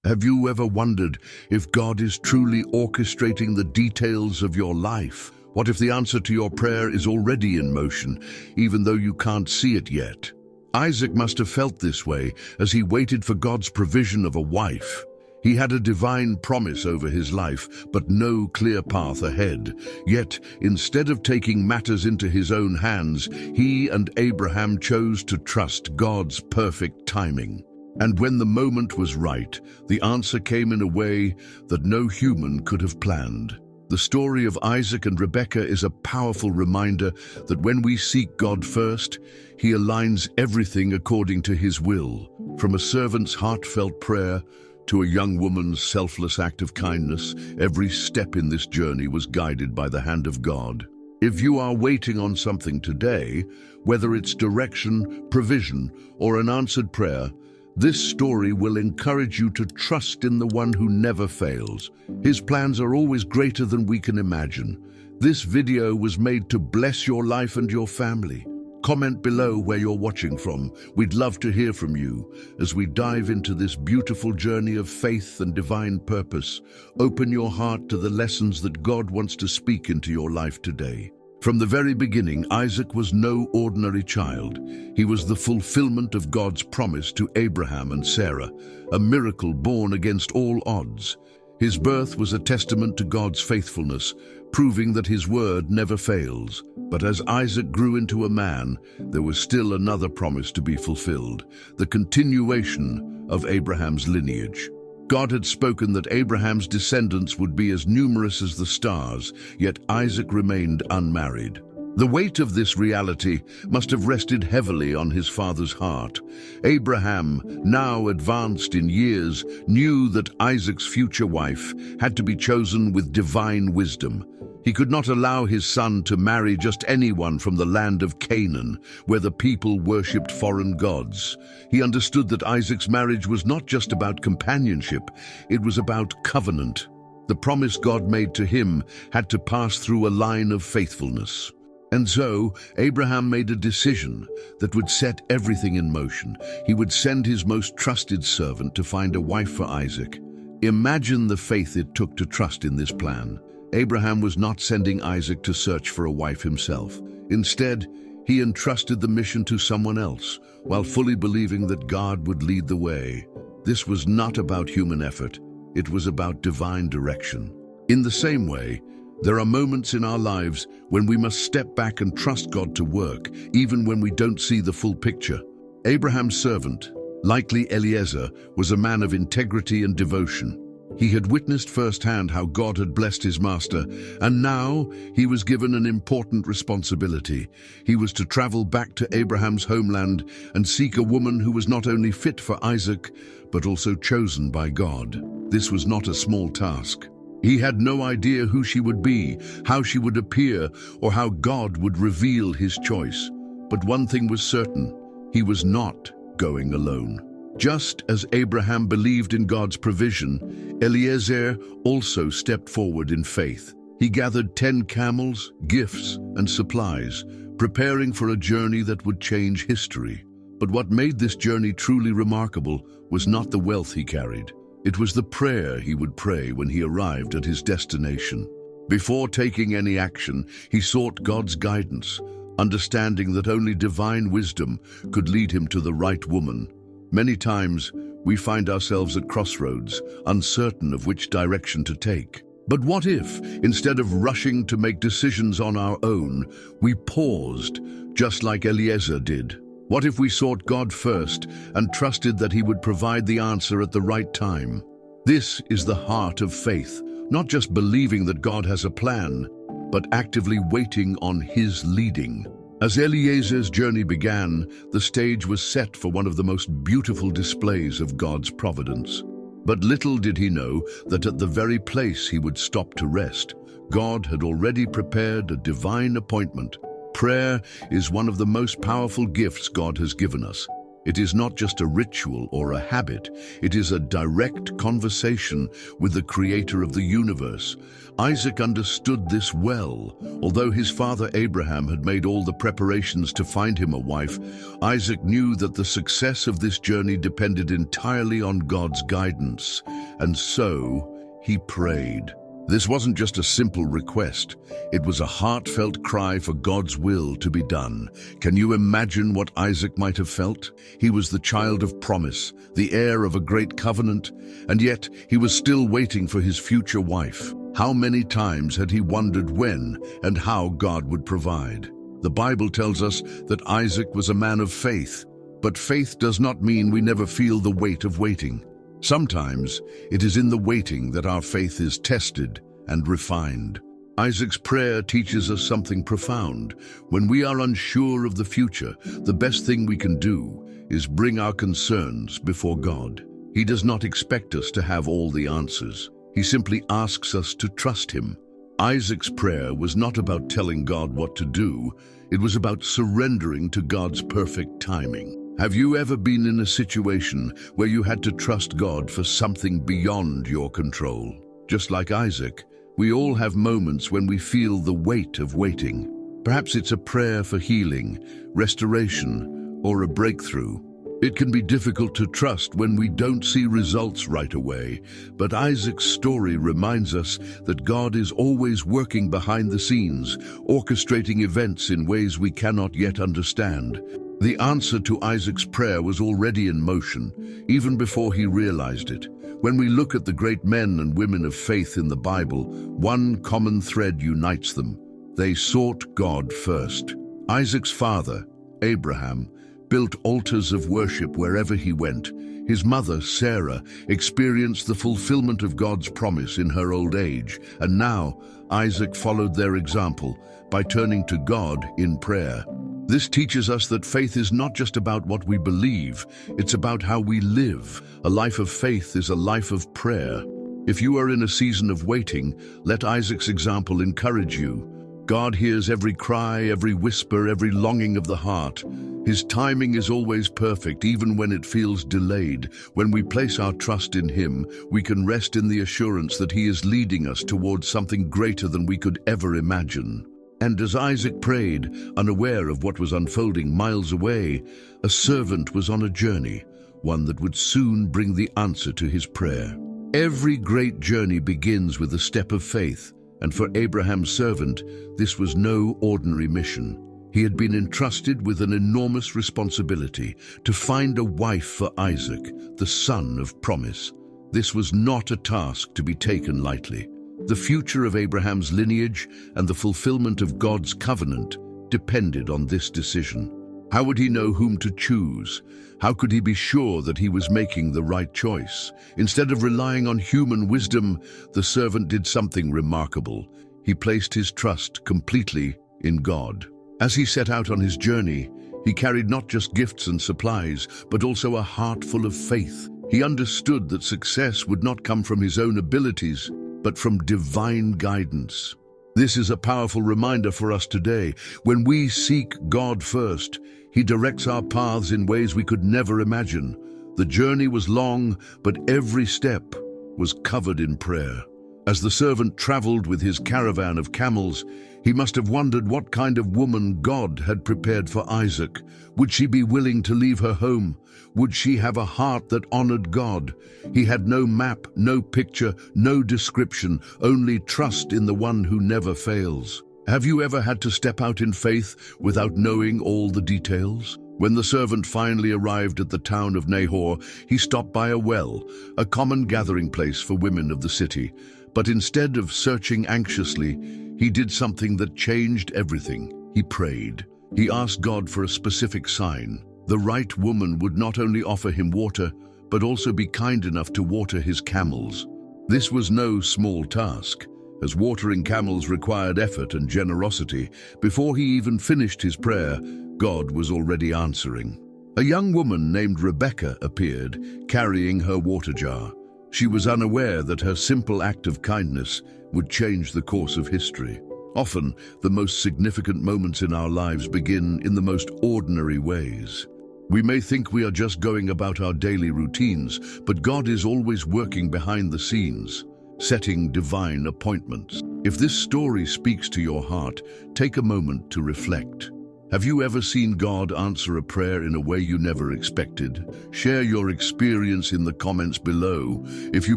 Have you ever wondered if God is truly orchestrating the details of your life? What if the answer to your prayer is already in motion, even though you can't see it yet? Isaac must have felt this way as he waited for God's provision of a wife. He had a divine promise over his life, but no clear path ahead. Yet, instead of taking matters into his own hands, he and Abraham chose to trust God's perfect timing. And when the moment was right, the answer came in a way that no human could have planned. The story of Isaac and Rebekah is a powerful reminder that when we seek God first, He aligns everything according to His will. From a servant's heartfelt prayer to a young woman's selfless act of kindness, every step in this journey was guided by the hand of God. If you are waiting on something today, whether it's direction, provision, or an answered prayer, this story will encourage you to trust in the one who never fails. His plans are always greater than we can imagine. This video was made to bless your life and your family. Comment below where you're watching from. We'd love to hear from you as we dive into this beautiful journey of faith and divine purpose. Open your heart to the lessons that God wants to speak into your life today. From the very beginning, Isaac was no ordinary child. He was the fulfillment of God's promise to Abraham and Sarah, a miracle born against all odds. His birth was a testament to God's faithfulness, proving that His word never fails. But as Isaac grew into a man, there was still another promise to be fulfilled, the continuation of Abraham's lineage. God had spoken that Abraham's descendants would be as numerous as the stars, yet Isaac remained unmarried. The weight of this reality must have rested heavily on his father's heart. Abraham, now advanced in years, knew that Isaac's future wife had to be chosen with divine wisdom. He could not allow his son to marry just anyone from the land of Canaan, where the people worshipped foreign gods. He understood that Isaac's marriage was not just about companionship, it was about covenant. The promise God made to him had to pass through a line of faithfulness. And so, Abraham made a decision that would set everything in motion. He would send his most trusted servant to find a wife for Isaac. Imagine the faith it took to trust in this plan. Abraham was not sending Isaac to search for a wife himself. Instead, he entrusted the mission to someone else, while fully believing that God would lead the way. This was not about human effort, it was about divine direction. In the same way, there are moments in our lives when we must step back and trust God to work, even when we don't see the full picture. Abraham's servant, likely Eliezer, was a man of integrity and devotion. He had witnessed firsthand how God had blessed his master, and now he was given an important responsibility. He was to travel back to Abraham's homeland and seek a woman who was not only fit for Isaac, but also chosen by God. This was not a small task. He had no idea who she would be, how she would appear, or how God would reveal his choice. But one thing was certain, he was not going alone. Just as Abraham believed in God's provision, Eliezer also stepped forward in faith. He gathered 10 camels, gifts, and supplies, preparing for a journey that would change history. But what made this journey truly remarkable was not the wealth he carried. It was the prayer he would pray when he arrived at his destination. Before taking any action, he sought God's guidance, understanding that only divine wisdom could lead him to the right woman. Many times, we find ourselves at crossroads, uncertain of which direction to take. But what if, instead of rushing to make decisions on our own, we paused, just like Eliezer did? What if we sought God first and trusted that He would provide the answer at the right time? This is the heart of faith, not just believing that God has a plan, but actively waiting on His leading. As Eliezer's journey began, the stage was set for one of the most beautiful displays of God's providence. But little did he know that at the very place he would stop to rest, God had already prepared a divine appointment. Prayer is one of the most powerful gifts God has given us. It is not just a ritual or a habit, it is a direct conversation with the Creator of the universe. Isaac understood this well. Although his father Abraham had made all the preparations to find him a wife, Isaac knew that the success of this journey depended entirely on God's guidance. and so he prayed. This wasn't just a simple request. It was a heartfelt cry for God's will to be done. Can you imagine what Isaac might have felt? He was the child of promise, the heir of a great covenant, and yet he was still waiting for his future wife. How many times had he wondered when and how God would provide? The Bible tells us that Isaac was a man of faith, but faith does not mean we never feel the weight of waiting. Sometimes it is in the waiting that our faith is tested and refined. Isaac's prayer teaches us something profound. When we are unsure of the future, the best thing we can do is bring our concerns before God. He does not expect us to have all the answers. He simply asks us to trust him. Isaac's prayer was not about telling God what to do. It was about surrendering to God's perfect timing. Have you ever been in a situation where you had to trust God for something beyond your control? Just like Isaac, we all have moments when we feel the weight of waiting. Perhaps it's a prayer for healing, restoration, or a breakthrough. It can be difficult to trust when we don't see results right away, but Isaac's story reminds us that God is always working behind the scenes, orchestrating events in ways we cannot yet understand. The answer to Isaac's prayer was already in motion, even before he realized it. When we look at the great men and women of faith in the Bible, one common thread unites them. They sought God first. Isaac's father, Abraham, built altars of worship wherever he went. His mother, Sarah, experienced the fulfillment of God's promise in her old age, and now Isaac followed their example by turning to God in prayer. This teaches us that faith is not just about what we believe, it's about how we live. A life of faith is a life of prayer. If you are in a season of waiting, let Isaac's example encourage you. God hears every cry, every whisper, every longing of the heart. His timing is always perfect, even when it feels delayed. When we place our trust in him, we can rest in the assurance that he is leading us towards something greater than we could ever imagine. And as Isaac prayed, unaware of what was unfolding miles away, a servant was on a journey, one that would soon bring the answer to his prayer. Every great journey begins with a step of faith, and for Abraham's servant, this was no ordinary mission. He had been entrusted with an enormous responsibility to find a wife for Isaac, the son of promise. This was not a task to be taken lightly. The future of Abraham's lineage and the fulfillment of God's covenant depended on this decision. How would he know whom to choose? How could he be sure that he was making the right choice? Instead of relying on human wisdom, the servant did something remarkable. He placed his trust completely in God. As he set out on his journey, he carried not just gifts and supplies, but also a heart full of faith. He understood that success would not come from his own abilities, but from divine guidance. This is a powerful reminder for us today. When we seek God first, he directs our paths in ways we could never imagine. The journey was long, but every step was covered in prayer. As the servant traveled with his caravan of camels, he must have wondered what kind of woman God had prepared for Isaac. Would she be willing to leave her home? Would she have a heart that honored God? He had no map, no picture, no description, only trust in the one who never fails. Have you ever had to step out in faith without knowing all the details? When the servant finally arrived at the town of Nahor, he stopped by a well, a common gathering place for women of the city. But instead of searching anxiously, he did something that changed everything. He prayed. He asked God for a specific sign. The right woman would not only offer him water, but also be kind enough to water his camels. This was no small task, as watering camels required effort and generosity. Before he even finished his prayer, God was already answering. A young woman named Rebekah appeared, carrying her water jar. She was unaware that her simple act of kindness would change the course of history. Often, the most significant moments in our lives begin in the most ordinary ways. We may think we are just going about our daily routines, but God is always working behind the scenes, setting divine appointments. If this story speaks to your heart, take a moment to reflect. Have you ever seen God answer a prayer in a way you never expected? Share your experience in the comments below. If you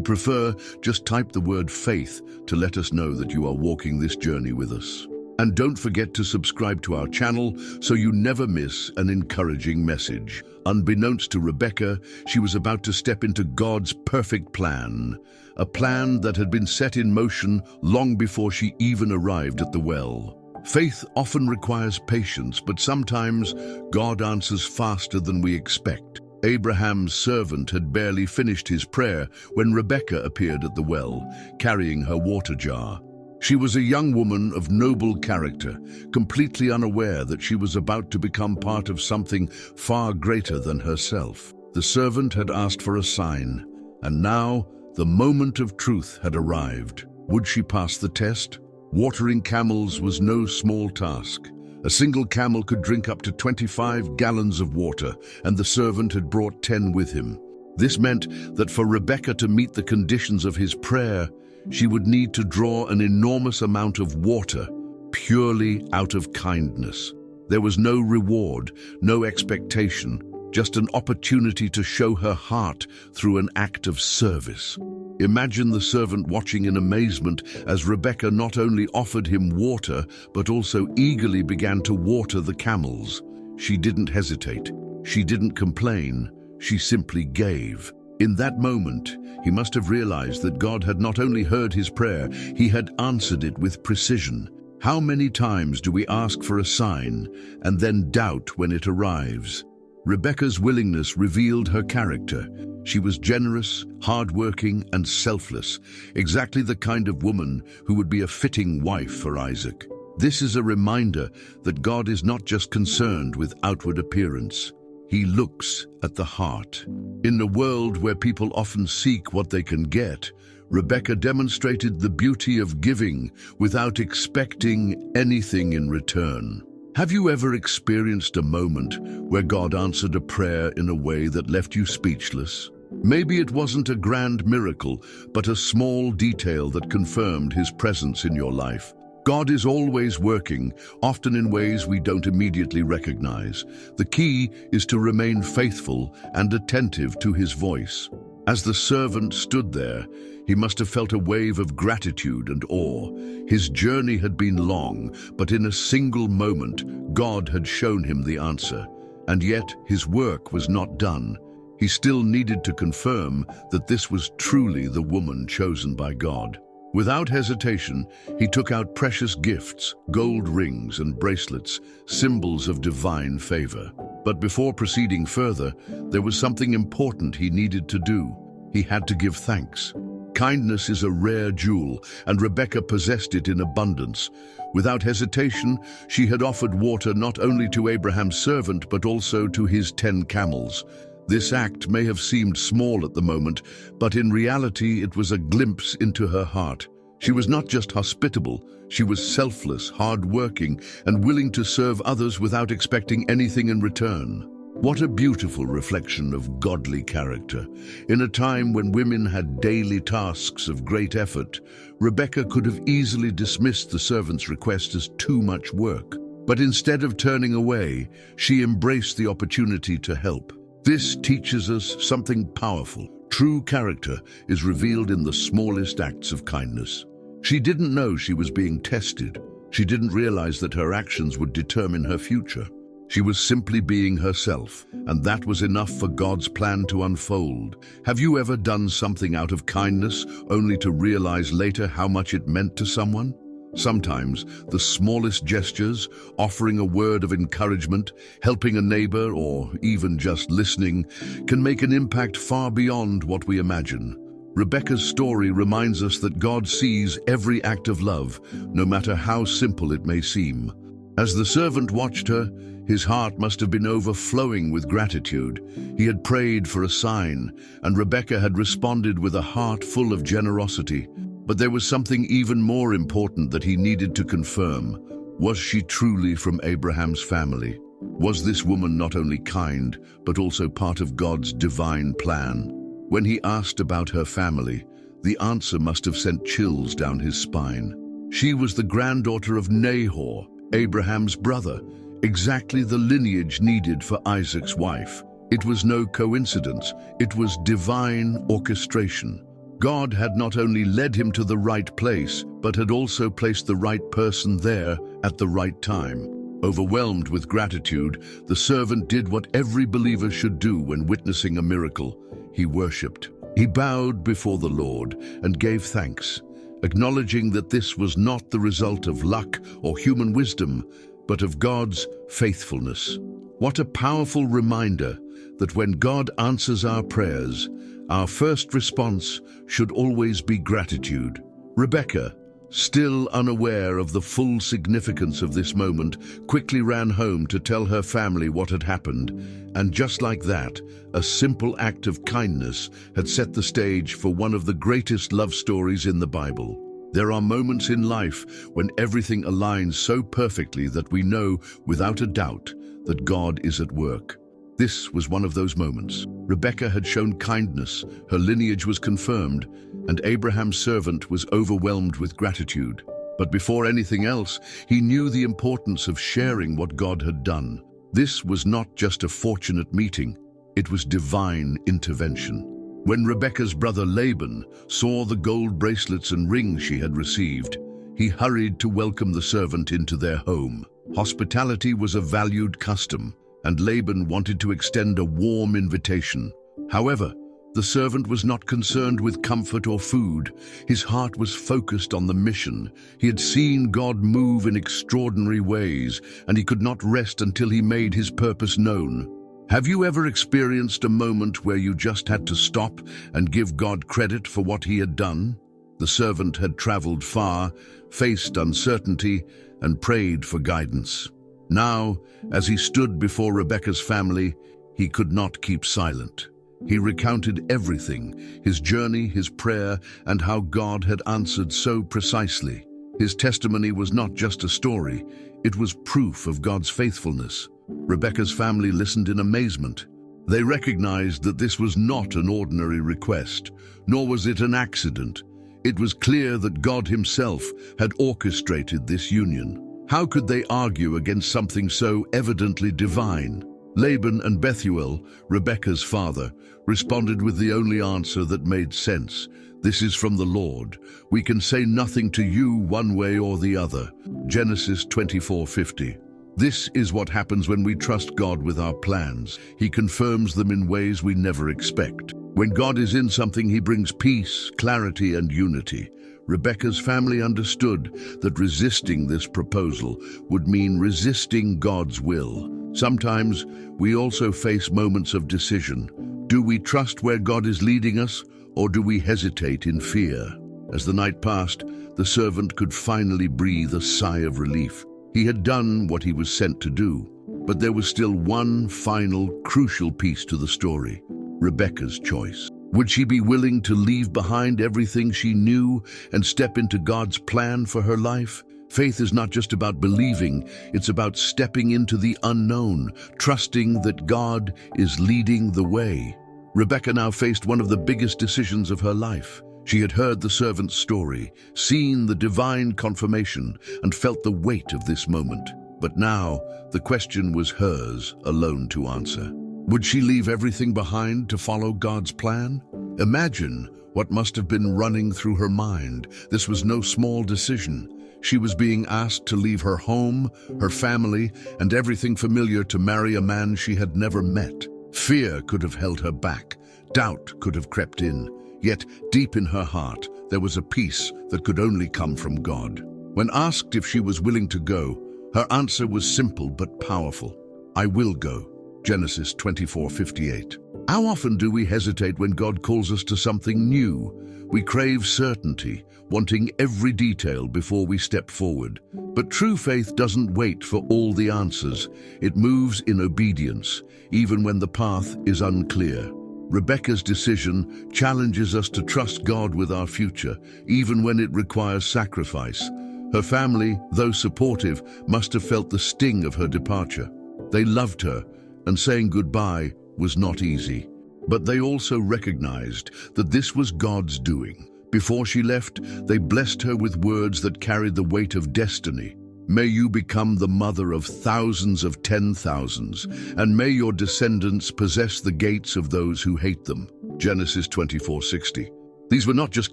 prefer, just type the word faith to let us know that you are walking this journey with us. And don't forget to subscribe to our channel so you never miss an encouraging message. Unbeknownst to Rebekah, she was about to step into God's perfect plan, a plan that had been set in motion long before she even arrived at the well. Faith often requires patience, but sometimes God answers faster than we expect. Abraham's servant had barely finished his prayer when Rebekah appeared at the well, carrying her water jar. She was a young woman of noble character, completely unaware that she was about to become part of something far greater than herself. The servant had asked for a sign, and now the moment of truth had arrived. Would she pass the test? Watering camels was no small task. A single camel could drink up to 25 gallons of water, and the servant had brought 10 with him. This meant that for Rebekah to meet the conditions of his prayer, she would need to draw an enormous amount of water, purely out of kindness. There was no reward, no expectation, just an opportunity to show her heart through an act of service. Imagine the servant watching in amazement as Rebekah not only offered him water, but also eagerly began to water the camels. She didn't hesitate. She didn't complain. She simply gave. In that moment, he must have realized that God had not only heard his prayer, he had answered it with precision. How many times do we ask for a sign and then doubt when it arrives? Rebekah's willingness revealed her character. She was generous, hardworking, and selfless, exactly the kind of woman who would be a fitting wife for Isaac. This is a reminder that God is not just concerned with outward appearance. He looks at the heart. In a world where people often seek what they can get, Rebekah demonstrated the beauty of giving without expecting anything in return. Have you ever experienced a moment where God answered a prayer in a way that left you speechless? Maybe it wasn't a grand miracle, but a small detail that confirmed his presence in your life. God is always working, often in ways we don't immediately recognize. The key is to remain faithful and attentive to his voice. As the servant stood there, he must have felt a wave of gratitude and awe. His journey had been long, but in a single moment, God had shown him the answer. And yet, his work was not done. He still needed to confirm that this was truly the woman chosen by God. Without hesitation, he took out precious gifts, gold rings and bracelets, symbols of divine favor. But before proceeding further, there was something important he needed to do. He had to give thanks. Kindness is a rare jewel, and Rebekah possessed it in abundance. Without hesitation, she had offered water not only to Abraham's servant, but also to his 10 camels. This act may have seemed small at the moment, but in reality it was a glimpse into her heart. She was not just hospitable, she was selfless, hard-working, and willing to serve others without expecting anything in return. What a beautiful reflection of godly character. In a time when women had daily tasks of great effort, Rebekah could have easily dismissed the servant's request as too much work. But instead of turning away, she embraced the opportunity to help. This teaches us something powerful. True character is revealed in the smallest acts of kindness. She didn't know she was being tested. She didn't realize that her actions would determine her future. She was simply being herself, and that was enough for God's plan to unfold. Have you ever done something out of kindness only to realize later how much it meant to someone? Sometimes the smallest gestures, offering a word of encouragement, helping a neighbor, or even just listening, can make an impact far beyond what we imagine. Rebekah's story reminds us that God sees every act of love, no matter how simple it may seem. As the servant watched her, his heart must have been overflowing with gratitude. He had prayed for a sign, and Rebekah had responded with a heart full of generosity. But there was something even more important that he needed to confirm. Was she truly from Abraham's family? Was this woman not only kind, but also part of God's divine plan? When he asked about her family, the answer must have sent chills down his spine. She was the granddaughter of Nahor, Abraham's brother, exactly the lineage needed for Isaac's wife. It was no coincidence, it was divine orchestration. God had not only led him to the right place, but had also placed the right person there at the right time. Overwhelmed with gratitude, the servant did what every believer should do when witnessing a miracle. He worshipped. He bowed before the Lord and gave thanks, acknowledging that this was not the result of luck or human wisdom, but of God's faithfulness. What a powerful reminder that when God answers our prayers, our first response should always be gratitude. Rebekah, still unaware of the full significance of this moment, quickly ran home to tell her family what had happened, and just like that, a simple act of kindness had set the stage for one of the greatest love stories in the Bible. There are moments in life when everything aligns so perfectly that we know without a doubt that God is at work. This was one of those moments. Rebekah had shown kindness, her lineage was confirmed, and Abraham's servant was overwhelmed with gratitude. But before anything else, he knew the importance of sharing what God had done. This was not just a fortunate meeting, it was divine intervention. When Rebekah's brother Laban saw the gold bracelets and rings she had received, he hurried to welcome the servant into their home. Hospitality was a valued custom, and Laban wanted to extend a warm invitation. However, the servant was not concerned with comfort or food. His heart was focused on the mission. He had seen God move in extraordinary ways, and he could not rest until he made his purpose known. Have you ever experienced a moment where you just had to stop and give God credit for what he had done? The servant had traveled far, faced uncertainty, and prayed for guidance. Now, as he stood before Rebekah's family, he could not keep silent. He recounted everything, his journey, his prayer, and how God had answered so precisely. His testimony was not just a story, it was proof of God's faithfulness. Rebekah's family listened in amazement. They recognized that this was not an ordinary request, nor was it an accident. It was clear that God himself had orchestrated this union. How could they argue against something so evidently divine? Laban and Bethuel, Rebekah's father, responded with the only answer that made sense. This is from the Lord. We can say nothing to you one way or the other. Genesis 24:50. This is what happens when we trust God with our plans. He confirms them in ways we never expect. When God is in something, he brings peace, clarity, and unity. Rebekah's family understood that resisting this proposal would mean resisting God's will. Sometimes we also face moments of decision. Do we trust where God is leading us, or do we hesitate in fear? As the night passed, the servant could finally breathe a sigh of relief. He had done what he was sent to do, but there was still one final, crucial piece to the story: Rebekah's choice. Would she be willing to leave behind everything she knew and step into God's plan for her life? Faith is not just about believing, it's about stepping into the unknown, trusting that God is leading the way. Rebekah now faced one of the biggest decisions of her life. She had heard the servant's story, seen the divine confirmation, and felt the weight of this moment. But now, the question was hers alone to answer. Would she leave everything behind to follow God's plan? Imagine what must have been running through her mind. This was no small decision. She was being asked to leave her home, her family, and everything familiar to marry a man she had never met. Fear could have held her back. Doubt could have crept in. Yet, deep in her heart, there was a peace that could only come from God. When asked if she was willing to go, her answer was simple but powerful. I will go. Genesis 24:58. How often do we hesitate when God calls us to something new? We crave certainty, wanting every detail before we step forward. But true faith doesn't wait for all the answers. It moves in obedience, even when the path is unclear. Rebekah's decision challenges us to trust God with our future, even when it requires sacrifice. Her family, though supportive, must have felt the sting of her departure. They loved her, and saying goodbye was not easy. But they also recognized that this was God's doing. Before she left, they blessed her with words that carried the weight of destiny. May you become the mother of thousands of 10,000s, and may your descendants possess the gates of those who hate them. Genesis 24:60. These were not just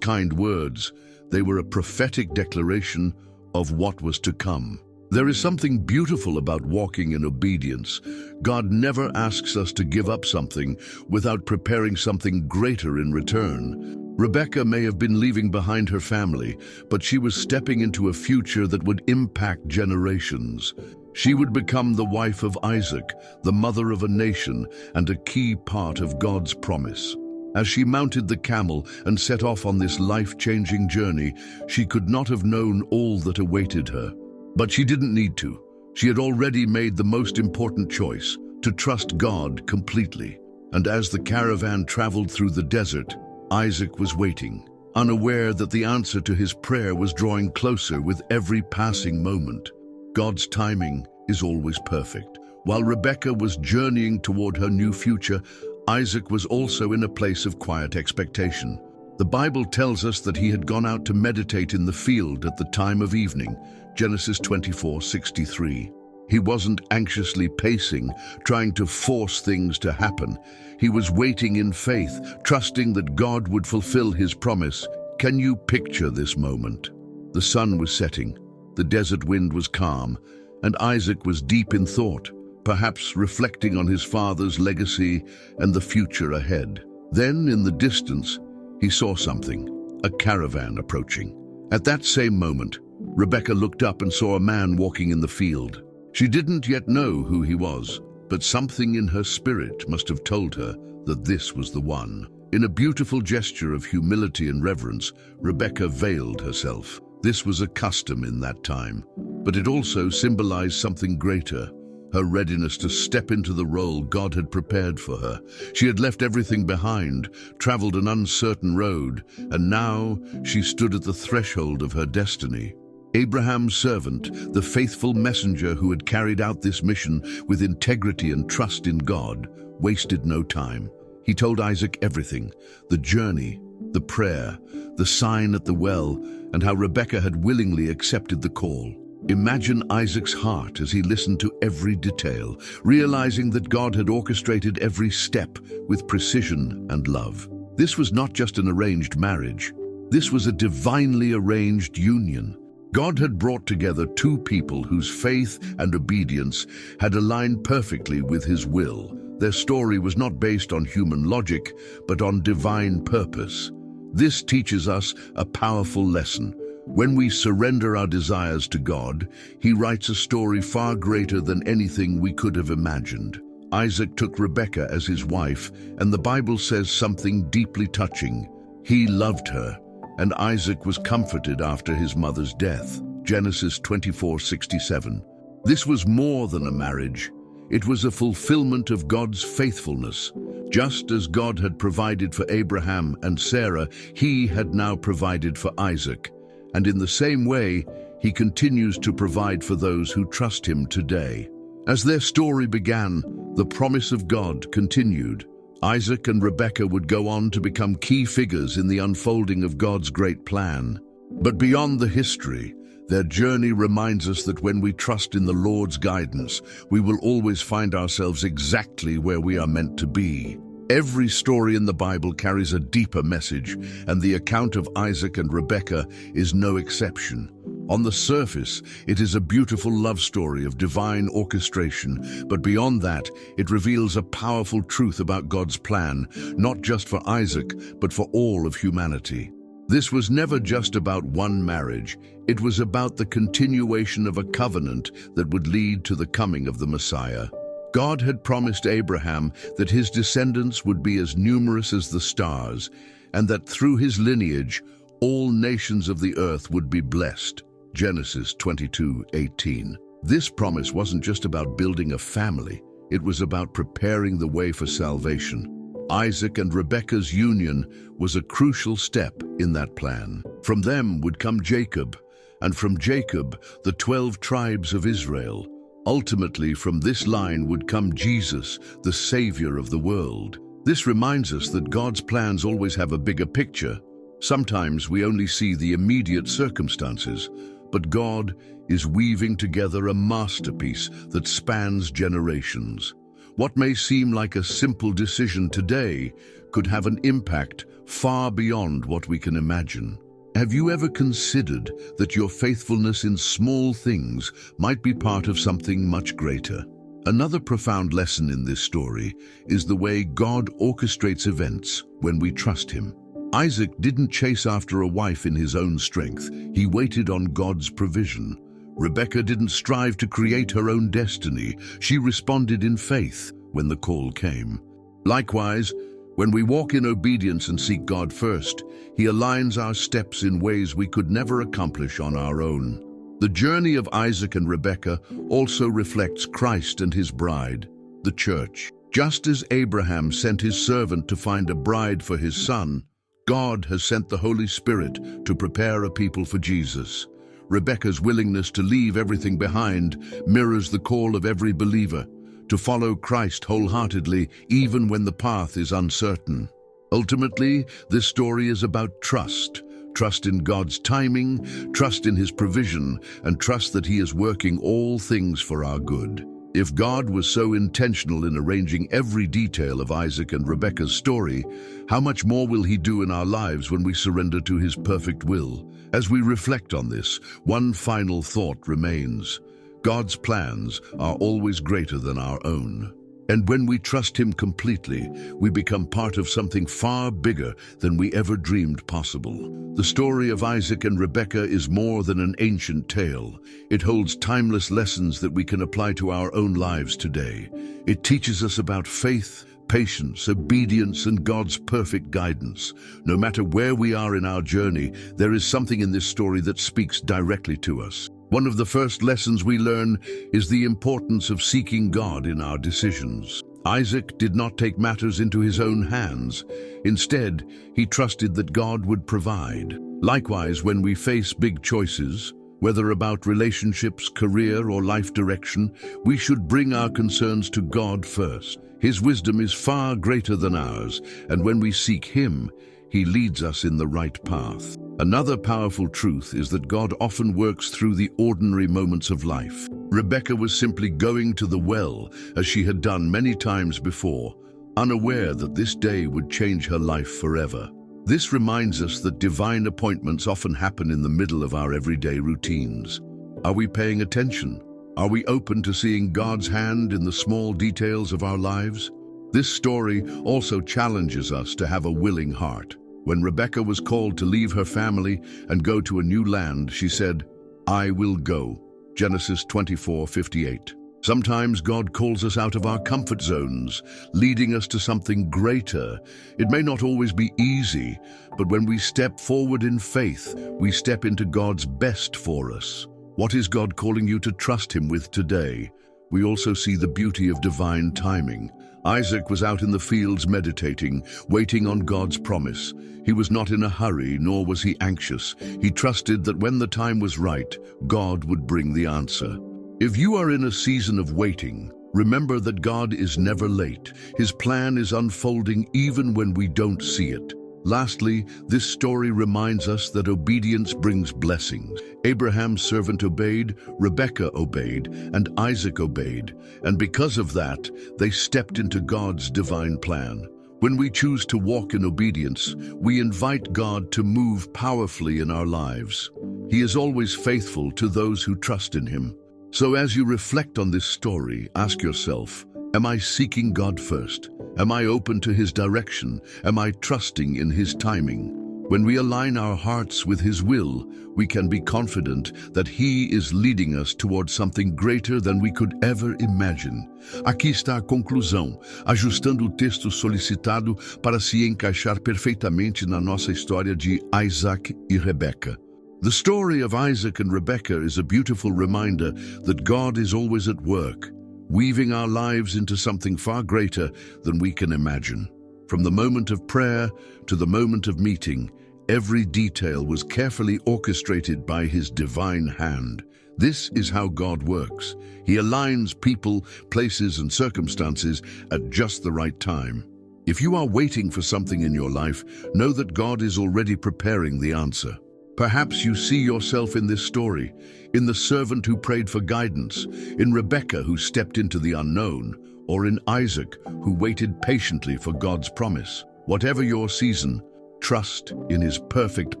kind words, they were a prophetic declaration of what was to come. There is something beautiful about walking in obedience. God never asks us to give up something without preparing something greater in return. Rebekah may have been leaving behind her family, but she was stepping into a future that would impact generations. She would become the wife of Isaac, the mother of a nation, and a key part of God's promise. As she mounted the camel and set off on this life-changing journey, she could not have known all that awaited her. But she didn't need to. She had already made the most important choice, to trust God completely. And as the caravan traveled through the desert, Isaac was waiting, unaware that the answer to his prayer was drawing closer with every passing moment. God's timing is always perfect. While Rebekah was journeying toward her new future, Isaac was also in a place of quiet expectation. The Bible tells us that he had gone out to meditate in the field at the time of evening, Genesis 24:63. He wasn't anxiously pacing, trying to force things to happen. He was waiting in faith, trusting that God would fulfill his promise. Can you picture this moment? The sun was setting, the desert wind was calm, and Isaac was deep in thought, perhaps reflecting on his father's legacy and the future ahead. Then, in the distance, he saw something, a caravan approaching. At that same moment, Rebekah looked up and saw a man walking in the field. She didn't yet know who he was, but something in her spirit must have told her that this was the one. In a beautiful gesture of humility and reverence, Rebekah veiled herself. This was a custom in that time, but it also symbolized something greater, her readiness to step into the role God had prepared for her. She had left everything behind, traveled an uncertain road, and now she stood at the threshold of her destiny. Abraham's servant, the faithful messenger who had carried out this mission with integrity and trust in God, wasted no time. He told Isaac everything, the journey, the prayer, the sign at the well, and how Rebekah had willingly accepted the call. Imagine Isaac's heart as he listened to every detail, realizing that God had orchestrated every step with precision and love. This was not just an arranged marriage. This was a divinely arranged union. God had brought together two people whose faith and obedience had aligned perfectly with his will. Their story was not based on human logic, but on divine purpose. This teaches us a powerful lesson. When we surrender our desires to God, he writes a story far greater than anything we could have imagined. Isaac took Rebekah as his wife, and the Bible says something deeply touching. He loved her, and Isaac was comforted after his mother's death. Genesis 24:67. This was more than a marriage. It was a fulfillment of God's faithfulness. Just as God had provided for Abraham and Sarah, he had now provided for Isaac. And in the same way, he continues to provide for those who trust him today. As their story began, the promise of God continued. Isaac and Rebekah would go on to become key figures in the unfolding of God's great plan. But beyond the history, their journey reminds us that when we trust in the Lord's guidance, we will always find ourselves exactly where we are meant to be. Every story in the Bible carries a deeper message, and the account of Isaac and Rebekah is no exception. On the surface, it is a beautiful love story of divine orchestration, but beyond that, it reveals a powerful truth about God's plan, not just for Isaac, but for all of humanity. This was never just about one marriage. It was about the continuation of a covenant that would lead to the coming of the Messiah. God had promised Abraham that his descendants would be as numerous as the stars, and that through his lineage, all nations of the earth would be blessed. Genesis 22:18. This promise wasn't just about building a family, it was about preparing the way for salvation. Isaac and Rebekah's union was a crucial step in that plan. From them would come Jacob, and from Jacob, the 12 tribes of Israel. Ultimately, from this line would come Jesus, the Savior of the world. This reminds us that God's plans always have a bigger picture. Sometimes we only see the immediate circumstances, but God is weaving together a masterpiece that spans generations. What may seem like a simple decision today could have an impact far beyond what we can imagine. Have you ever considered that your faithfulness in small things might be part of something much greater? Another profound lesson in this story is the way God orchestrates events when we trust Him. Isaac didn't chase after a wife in his own strength. He waited on God's provision. Rebekah didn't strive to create her own destiny. She responded in faith when the call came. Likewise, when we walk in obedience and seek God first, He aligns our steps in ways we could never accomplish on our own. The journey of Isaac and Rebekah also reflects Christ and His bride, the church. Just as Abraham sent his servant to find a bride for his son, God has sent the Holy Spirit to prepare a people for Jesus. Rebekah's willingness to leave everything behind mirrors the call of every believer, to follow Christ wholeheartedly even when the path is uncertain. Ultimately, this story is about trust. Trust in God's timing, trust in His provision, and trust that He is working all things for our good. If God was so intentional in arranging every detail of Isaac and Rebekah's story, how much more will He do in our lives when we surrender to His perfect will? As we reflect on this, one final thought remains. God's plans are always greater than our own. And when we trust Him completely, we become part of something far bigger than we ever dreamed possible. The story of Isaac and Rebekah is more than an ancient tale. It holds timeless lessons that we can apply to our own lives today. It teaches us about faith, patience, obedience, and God's perfect guidance. No matter where we are in our journey, there is something in this story that speaks directly to us. One of the first lessons we learn is the importance of seeking God in our decisions. Isaac did not take matters into his own hands. Instead, he trusted that God would provide. Likewise, when we face big choices, whether about relationships, career, or life direction, we should bring our concerns to God first. His wisdom is far greater than ours, and when we seek Him, He leads us in the right path. Another powerful truth is that God often works through the ordinary moments of life. Rebekah was simply going to the well, as she had done many times before, unaware that this day would change her life forever. This reminds us that divine appointments often happen in the middle of our everyday routines. Are we paying attention? Are we open to seeing God's hand in the small details of our lives? This story also challenges us to have a willing heart. When Rebekah was called to leave her family and go to a new land, she said, "I will go." Genesis 24:58. Sometimes God calls us out of our comfort zones, leading us to something greater. It may not always be easy, but when we step forward in faith, we step into God's best for us. What is God calling you to trust Him with today? We also see the beauty of divine timing. Isaac was out in the fields meditating, waiting on God's promise. He was not in a hurry, nor was he anxious. He trusted that when the time was right, God would bring the answer. If you are in a season of waiting, remember that God is never late. His plan is unfolding even when we don't see it. Lastly, this story reminds us that obedience brings blessings. Abraham's servant obeyed, Rebekah obeyed, and Isaac obeyed, and because of that, they stepped into God's divine plan. When we choose to walk in obedience, we invite God to move powerfully in our lives. He is always faithful to those who trust in Him. So as you reflect on this story, ask yourself, am I seeking God first? Am I open to His direction? Am I trusting in His timing? When we align our hearts with His will, we can be confident that He is leading us towards something greater than we could ever imagine. Aqui está a conclusão, ajustando o texto solicitado para se encaixar perfeitamente na nossa história de Isaac e Rebekah. The story of Isaac and Rebekah is a beautiful reminder that God is always at work, weaving our lives into something far greater than we can imagine. From the moment of prayer to the moment of meeting, every detail was carefully orchestrated by His divine hand. This is how God works. He aligns people, places, and circumstances at just the right time. If you are waiting for something in your life, know that God is already preparing the answer. Perhaps you see yourself in this story, in the servant who prayed for guidance, in Rebekah who stepped into the unknown, or in Isaac who waited patiently for God's promise. Whatever your season, trust in His perfect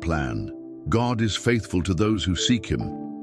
plan. God is faithful to those who seek Him,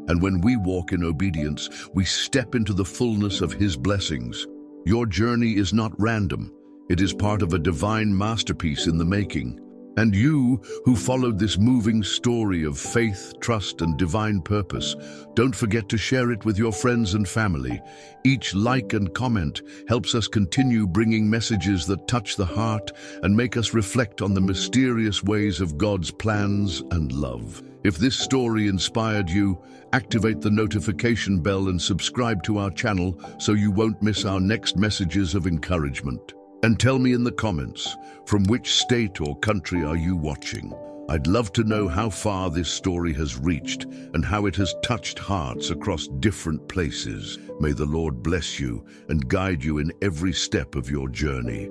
and when we walk in obedience, we step into the fullness of His blessings. Your journey is not random. It is part of a divine masterpiece in the making. And you, who followed this moving story of faith, trust, and divine purpose, don't forget to share it with your friends and family. Each like and comment helps us continue bringing messages that touch the heart and make us reflect on the mysterious ways of God's plans and love. If this story inspired you, activate the notification bell and subscribe to our channel so you won't miss our next messages of encouragement. And tell me in the comments, from which state or country are you watching? I'd love to know how far this story has reached and how it has touched hearts across different places. May the Lord bless you and guide you in every step of your journey.